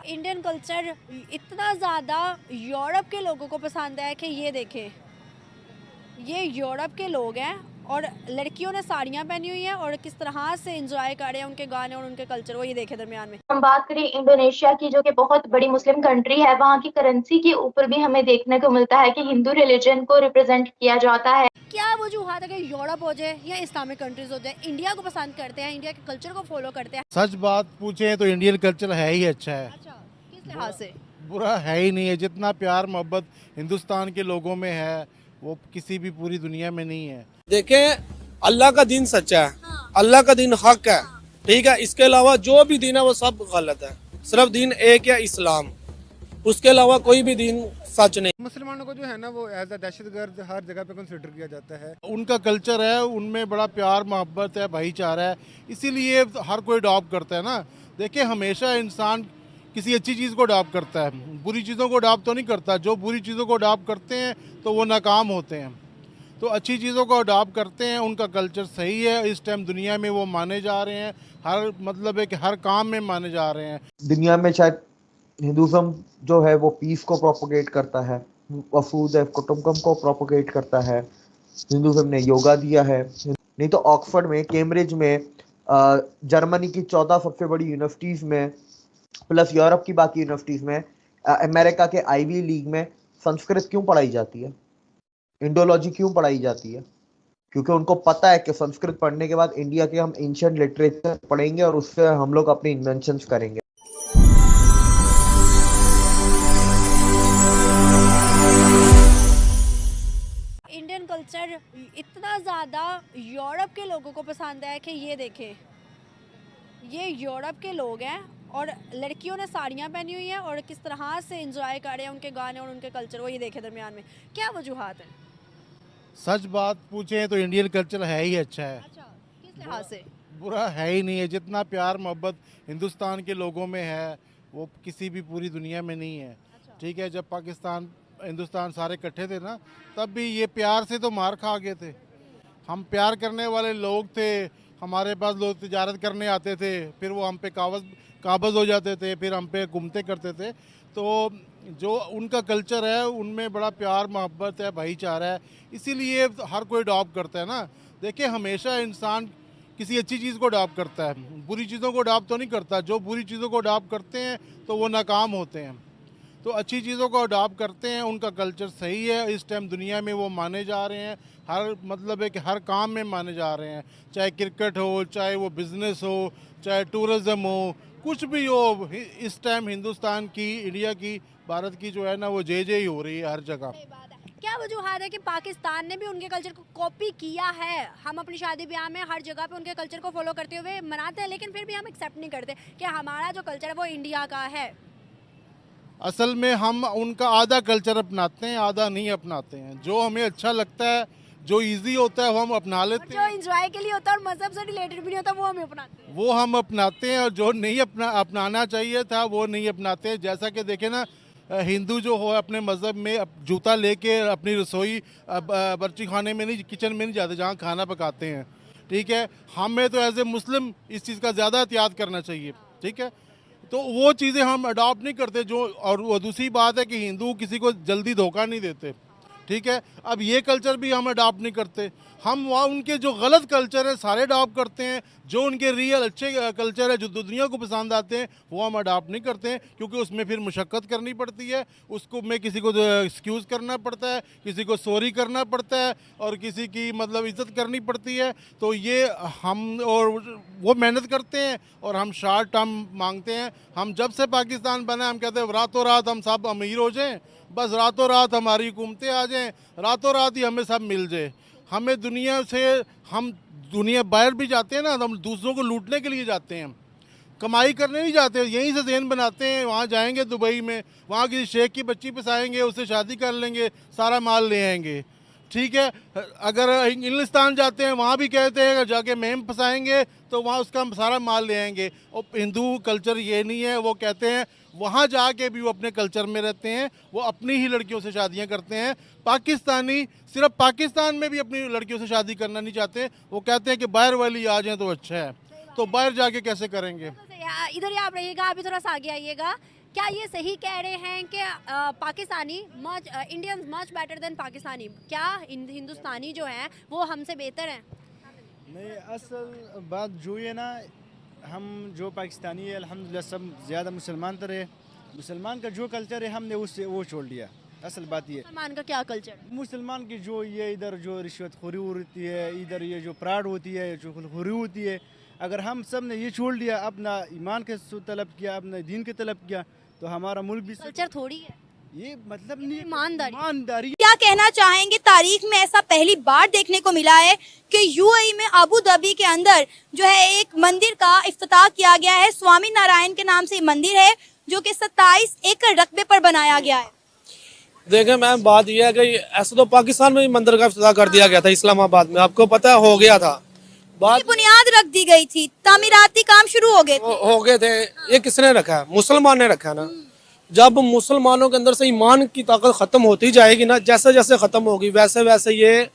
Indian culture इतना ज़्यादा Europe के लोगों को पसंद है कि ये देखें, ये यूरोप के लोग हैं और लड़कियों ने साड़ियाँ पहनी हुई हैं और किस तरह से एंजॉय कर रहे हैं उनके गाने और उनके कल्चर को, ये देखे दरमियान में। हम बात करें इंडोनेशिया की, जो कि बहुत बड़ी मुस्लिम कंट्री है, वहाँ की करेंसी के ऊपर भी हमें देखने को मिलता है कि हिंदू रिलीजन को रिप्रेजेंट किया जाता है। क्या वजूहत है कि यूरोप हो जाए या इस्लामिक कंट्रीज हो जाए, इंडिया को पसंद करते हैं, इंडिया के कल्चर को फॉलो करते हैं? सच बात पूछे तो इंडियन कल्चर है ही अच्छा है। अच्छा, किस लिहाज से? बुरा है ही नहीं है। जितना प्यार मोहब्बत हिंदुस्तान के लोगों में है वो किसी भी पूरी दुनिया में नहीं है। देखें, अल्लाह का दिन सच्चा है, हाँ। अल्लाह का दिन हक है, ठीक है। इसके अलावा जो भी दिन है वो सब गलत है। सिर्फ दिन एक है, इस्लाम, उसके अलावा कोई भी दिन सच नहीं। मुसलमानों को जो है ना वो एज अ दहशतगर्द हर जगह पे कंसिडर किया जाता है। उनका कल्चर है, उनमें बड़ा प्यार मोहब्बत है, भाईचारा है, इसीलिए हर कोई अडॉप्ट करता है ना। देखिए, हमेशा इंसान किसी अच्छी चीज़ को अडॉप्ट करता है, बुरी चीज़ों को अडॉप्ट तो नहीं करता। जो बुरी चीज़ों को अडॉप्ट करते हैं तो वो नाकाम होते हैं। तो अच्छी चीज़ों को अडॉप्ट करते हैं, उनका कल्चर सही है। इस टाइम दुनिया में वो माने जा रहे हैं, हर मतलब है कि हर काम में माने जा रहे हैं। दुनिया में शायद हिंदुज़म जो है वो पीस को प्रोपोगेट करता है, वसुधैव कुटुंबकम को प्रोपोगेट करता है। हिंदुज़म ने योगा दिया है। नहीं तो ऑक्सफोर्ड में, कैम्ब्रिज में, जर्मनी की 14 सबसे बड़ी यूनिवर्सिटीज़ में, प्लस यूरोप की बाकी यूनिवर्सिटीज़ में, अमेरिका के आईवी लीग में संस्कृत क्यों पढ़ाई जाती है, इंडोलॉजी क्यों पढ़ाई जाती है? क्योंकि उनको पता है कि संस्कृत पढ़ने के बाद इंडिया के हम एंशिएंट लिटरेचर पढ़ेंगे और उससे हम लोग अपने इन्वेंशंस करेंगे। इंडियन कल्चर इतना ज़्यादा यूरोप के लोगों को पसंद है कि ये देखें, ये यूरोप के लोग हैं और लड़कियों ने साड़ियाँ पहनी हुई हैं और किस तरह से एंजॉय कर रहे हैं उनके गाने और उनके कल्चर को, ये देखे दरमियान में। क्या वजूहत है? सच बात पूछे तो इंडियन कल्चर है ही अच्छा है। अच्छा, किस लिहाज से? बुरा है ही नहीं है। जितना प्यार मोहब्बत हिंदुस्तान के लोगों में है वो किसी भी पूरी दुनिया में नहीं है। अच्छा। ठीक है, जब पाकिस्तान हिंदुस्तान सारे इकट्ठे थे ना, तब भी ये प्यार से तो मार खा गए थे। हम प्यार करने वाले लोग थे, हमारे पास लोग तिजारत करने आते थे, फिर वो हम पे काबज़ हो जाते थे, फिर हम पे घूमते करते थे। तो जो उनका कल्चर है उनमें बड़ा प्यार मोहब्बत है, भाईचारा है, इसीलिए हर कोई अडॉप्ट करता है ना। देखिए, हमेशा इंसान किसी अच्छी चीज़ को अडॉप्ट करता है, बुरी चीज़ों को अडॉप्ट तो नहीं करता। जो बुरी चीज़ों को अडॉप्ट करते हैं तो वो नाकाम होते हैं। तो अच्छी चीज़ों को अडॉप्ट करते हैं, उनका कल्चर सही है। इस टाइम दुनिया में वो माने जा रहे हैं, हर मतलब है कि हर काम में माने जा रहे हैं। चाहे क्रिकेट हो, चाहे वो बिज़नेस हो, चाहे टूरिज़्म हो, कुछ भी हो। इस टाइम हिंदुस्तान की, इंडिया की, भारत की जो है ना वो जय जय ही हो रही है हर जगह। सही बात है। क्या वजूहत है कि पाकिस्तान ने भी उनके कल्चर को कॉपी किया है? हम अपनी शादी ब्याह में हर जगह पे उनके कल्चर को फॉलो करते हुए मनाते हैं, लेकिन फिर भी हम एक्सेप्ट नहीं करते कि हमारा जो कल्चर है वो इंडिया का है। असल में हम उनका आधा कल्चर अपनाते हैं, आधा नहीं अपनाते हैं। जो हमें अच्छा लगता है, जो इजी होता है वो हम अपना और लेते जो हैं, एंजॉय के लिए होता है और मजहब से रिलेटेड भी नहीं होता वो हम अपनाते हैं। वो हम अपनाते हैं। और जो नहीं अपनाना चाहिए था वो नहीं अपनाते हैं। जैसा कि देखें ना, हिंदू जो हो अपने मज़हब में जूता लेके अपनी रसोई बर्ची खाने में नहीं, किचन में नहीं जाते जहाँ खाना पकाते हैं। ठीक है, हमें तो एज ए मुस्लिम इस चीज़ का ज़्यादा एहतियात करना चाहिए। ठीक है, तो वो चीज़ें हम अडॉप्ट नहीं करते जो। और वो दूसरी बात है कि हिंदू किसी को जल्दी धोखा नहीं देते। ठीक है, अब ये कल्चर भी हम अडॉप्ट नहीं करते। हम वहाँ उनके जो गलत कल्चर है सारे अडॉप्ट करते हैं। जो उनके रियल अच्छे कल्चर है जो दुनिया को पसंद आते हैं वो हम अडॉप्ट नहीं करते हैं, क्योंकि उसमें फिर मुशक्क़त करनी पड़ती है। उसको में किसी को एक्सक्यूज़ करना पड़ता है, किसी को सॉरी करना पड़ता है, और किसी की मतलब इज़्ज़त करनी पड़ती है। तो ये हम और वो मेहनत करते हैं और हम शॉर्ट टर्म मांगते हैं। हम जब से पाकिस्तान बना हम कहते हैं रातों रात हम सब अमीर हो जाएं, बस रातों रात हमारी हुकूमतें आ जाएं, रातों रात ही हमें सब मिल जाए। हमें दुनिया से, हम दुनिया बाहर भी जाते हैं ना, तो हम दूसरों को लूटने के लिए जाते हैं, कमाई करने नहीं जाते। यहीं से ज़हन बनाते हैं, वहाँ जाएंगे दुबई में, वहाँ किसी शेख की बच्ची फंसाएंगे, उससे शादी कर लेंगे, सारा माल ले आएंगे। ठीक है, अगर इंग्लिस्तान जाते हैं वहाँ भी कहते हैं अगर जाके मेम फंसाएंगे तो वहाँ उसका सारा माल ले आएंगे। और हिंदू कल्चर ये नहीं है। वो कहते हैं वहाँ जाके भी वो अपने कल्चर में रहते हैं, वो अपनी ही लड़कियों से शादियाँ करते हैं। पाकिस्तानी सिर्फ पाकिस्तान में भी अपनी लड़कियों से शादी करना नहीं चाहते। वो कहते हैं कि बाहर वाली आ जाएँ तो अच्छा है, तो बाहर जाके कैसे करेंगे। इधर ही आप रहिएगा, अभी थोड़ा सा आगे आइएगा क्या ये सही कह रहे हैं कि Pakistani Indians much better than Pakistani? क्या हिंदुस्तानी जो हैं वो हमसे बेहतर हैं? नहीं, असल बात जो है ना, हम जो पाकिस्तानी है अल्हम्दुलिल्लाह सब ज़्यादा मुसलमान तो रहे। मुसलमान का जो कल्चर है हमने उससे वो छोड़ दिया। असल बात ये मुसलमान का क्या कल्चर? मुसलमान की जो ये इधर जो रिश्वतखोरी होती है, इधर ये जो प्राड होती है, जो खुलखोरी होती है, अगर हम सब ने ये छोड़ दिया, अपना ईमान के तलब किया, अपने दीन के तलब किया, तो हमारा मुल्क भी कल्चर थोड़ी है, ये मतलब नहीं, ईमानदारी। क्या कहना चाहेंगे, तारीख में ऐसा पहली बार देखने को मिला है कि यूएई में अबू धाबी के अंदर जो है एक मंदिर का इफ्तिताह किया गया है। स्वामी नारायण के नाम से मंदिर है जो कि 27 एकड़ रकबे पर बनाया गया है। देखें मैम, बात यह है कि ऐसा तो पाकिस्तान में भी मंदिर का इफ्तिताह कर दिया गया था, इस्लामाबाद में, आपको पता है, हो गया था। बात बुनियाद रख दी गई थी, तामीराती काम शुरू हो गए थे। ये किसने रखा है? मुसलमान ने रखा है ना। जब मुसलमानों के अंदर से ईमान की ताकत खत्म होती जाएगी ना, जैसे जैसे खत्म होगी वैसे वैसे ये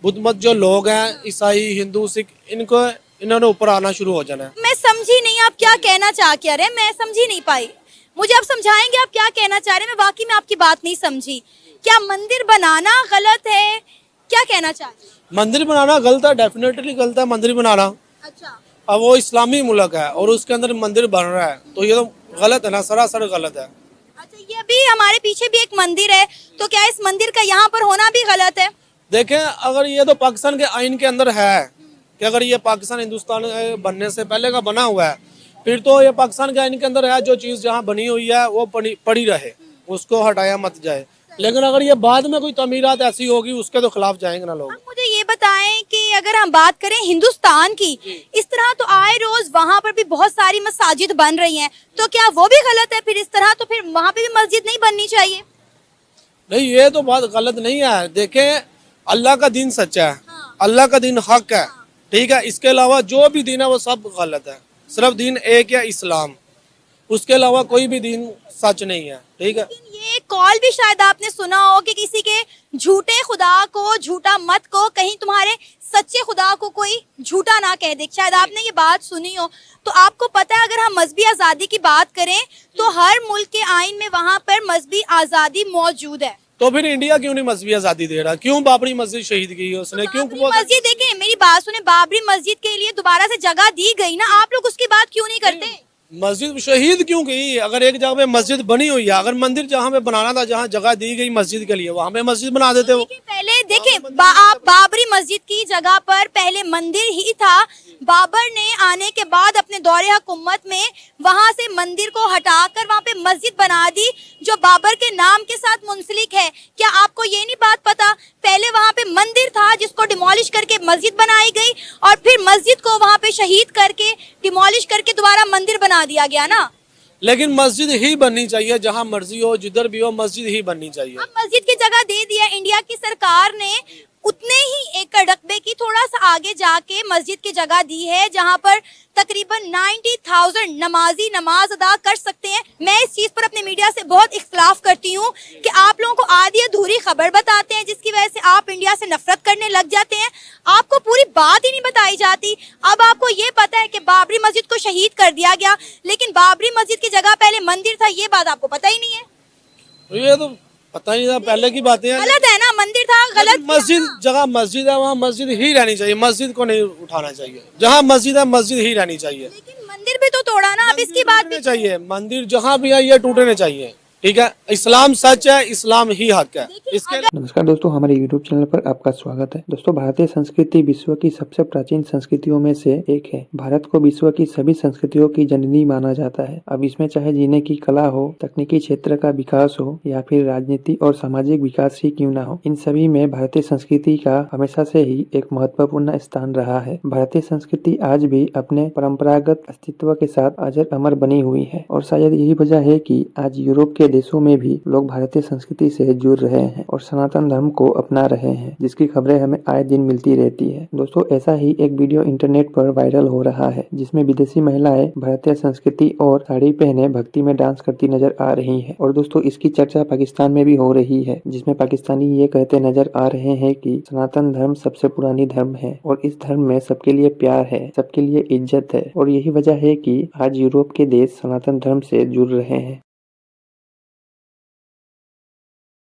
बुद्ध मत जो लोग हैं, ईसाई, हिंदू, सिख, इन्होंने ऊपर आना शुरू हो जाना है। मैं समझी नहीं आप क्या कहना चाह के रहे, मैं समझी नहीं पाई, मुझे आप समझाएंगे आप क्या कहना चाह रहे हैं? मैं वाकई में आपकी बात नहीं समझी। क्या मंदिर बनाना गलत है? क्या कहना चाह रहे हैं? मंदिर बनाना गलत है, डेफिनेटली गलत है मंदिर बनाना। अच्छा, अब वो इस्लामी मुल्क है और उसके अंदर मंदिर बन रहा है, तो ये तो गलत है ना, सरासर गलत है। अच्छा, ये भी हमारे पीछे भी एक मंदिर है, तो क्या इस मंदिर का यहाँ पर होना भी गलत है? देखें, अगर ये तो पाकिस्तान के आइन के अंदर है कि अगर ये पाकिस्तान हिंदुस्तान बनने से पहले का बना हुआ है, फिर तो ये पाकिस्तान के आइन के अंदर है, जो चीज़ जहाँ बनी हुई है वो पड़ी रहे, उसको हटाया मत जाए। लेकिन अगर ये बाद में कोई तमीरात ऐसी होगी उसके तो खिलाफ जाएंगे ना लोग। आप मुझे ये बताएं कि अगर हम बात करें हिंदुस्तान की, इस तरह तो आए रोज वहाँ पर भी बहुत सारी मसाजिद बन रही हैं, तो क्या वो भी गलत है फिर इस तरह? तो फिर वहाँ पे भी मस्जिद नहीं बननी चाहिए? नहीं, ये तो बात गलत नहीं है। देखें, अल्लाह का दीन सच्चा है, अल्लाह का दीन हक है, ठीक है। इसके अलावा जो भी दीन है वो सब गलत है। सिर्फ दीन एक है, इस्लाम, उसके अलावा कोई भी दीन सच नहीं है, ठीक है। लेकिन ये कॉल भी शायद आपने सुना हो कि किसी के झूठे खुदा को, झूठा मत को, कहीं तुम्हारे सच्चे खुदा को कोई झूठा ना कह दे, शायद आपने ये बात सुनी हो। तो आपको पता है, अगर हम मजहबी आज़ादी की बात करें तो हर मुल्क के आइन में वहाँ पर मजहबी आज़ादी मौजूद है। तो फिर इंडिया क्यों नहीं मजहबी आज़ादी दे रहा? क्यों बाबरी मस्जिद शहीद की है उसने? क्यों मस्जिद, देखें मेरी बात सुने, बाबरी मस्जिद के लिए दोबारा से जगह दी गई ना, आप लोग उसकी बात क्यों नहीं करते? मस्जिद शहीद क्यों की? अगर एक जगह पे मस्जिद बनी हुई है, अगर मंदिर जहाँ पे बनाना था, जहाँ जगह दी गई मस्जिद के लिए, वहाँ पे मस्जिद बना देते हो। पहले देखें, बाबरी मस्जिद की जगह पर पहले मंदिर ही था। बाबर ने आने के बाद अपने दौरे हुकूमत में वहाँ से मंदिर को हटाकर वहाँ पे मस्जिद बना दी जो बाबर के नाम के साथ मुंसलिक है। क्या आपको ये नहीं बात पता? पहले वहाँ पे मंदिर था जिसको डिमोलिश करके मस्जिद बनाई गई और फिर मस्जिद को वहाँ पे शहीद करके डिमोलिश करके दोबारा मंदिर बना दिया गया ना। लेकिन मस्जिद ही बननी चाहिए, जहाँ मर्जी हो, जिधर भी हो, मस्जिद ही बननी चाहिए। अब मस्जिद की जगह दे दिया इंडिया की सरकार ने, उतने ही एकड़ रकबे की थोड़ा सा आगे जाके मस्जिद की जगह दी है जहां पर तकरीबन 90,000 नमाजी नमाज अदा कर सकते हैं। मैं इस चीज पर अपने मीडिया से बहुत इख्तलाफ करती हूं कि आप लोगों को आधी अधूरी खबर बताते हैं जिसकी वजह से आप इंडिया से नफरत करने लग जाते हैं। आपको पूरी बात ही नहीं बताई जाती। अब आपको ये पता है कि बाबरी मस्जिद को शहीद कर दिया गया, लेकिन बाबरी मस्जिद की जगह पहले मंदिर था, ये बात आपको पता ही नहीं है। ये तो पता नहीं था, पहले की बातें हैं। गलत है ना, मंदिर था, गलत। मस्जिद जगह मस्जिद है, वहाँ मस्जिद ही रहनी चाहिए, मस्जिद को नहीं उठाना चाहिए। जहाँ मस्जिद है मस्जिद ही रहनी चाहिए। लेकिन मंदिर भी तो तोड़ा ना, अब इसकी बात भी चाहिए। मंदिर जहाँ भी है ये टूटने चाहिए, ठीक है। इस्लाम सच है, इस्लाम ही हक है। इसके नमस्कार दोस्तों, हमारे YouTube चैनल पर आपका स्वागत है। दोस्तों, भारतीय संस्कृति विश्व की सबसे प्राचीन संस्कृतियों में से एक है। भारत को विश्व की सभी संस्कृतियों की जननी माना जाता है। अब इसमें चाहे जीने की कला हो, तकनीकी क्षेत्र का विकास हो या फिर राजनीति और सामाजिक विकास ही क्यों ना हो, इन सभी में भारतीय संस्कृति का हमेशा से ही एक महत्वपूर्ण स्थान रहा है। भारतीय संस्कृति आज भी अपने परंपरागत अस्तित्व के साथ अजर अमर बनी हुई है और शायद यही वजह है कि आज यूरोप के देशों में भी लोग भारतीय संस्कृति से जुड़ रहे हैं और सनातन धर्म को अपना रहे हैं, जिसकी खबरें हमें आए दिन मिलती रहती है। दोस्तों, ऐसा ही एक वीडियो इंटरनेट पर वायरल हो रहा है जिसमें विदेशी महिलाएं भारतीय संस्कृति और साड़ी पहने भक्ति में डांस करती नजर आ रही हैं। और दोस्तों, इसकी चर्चा पाकिस्तान में भी हो रही है जिसमें पाकिस्तानी ये कहते नजर आ रहे हैं कि सनातन धर्म सबसे पुरानी धर्म है और इस धर्म में सबके लिए प्यार है, सबके लिए इज्जत है और यही वजह है कि आज यूरोप के देश सनातन धर्म से जुड़ रहे हैं।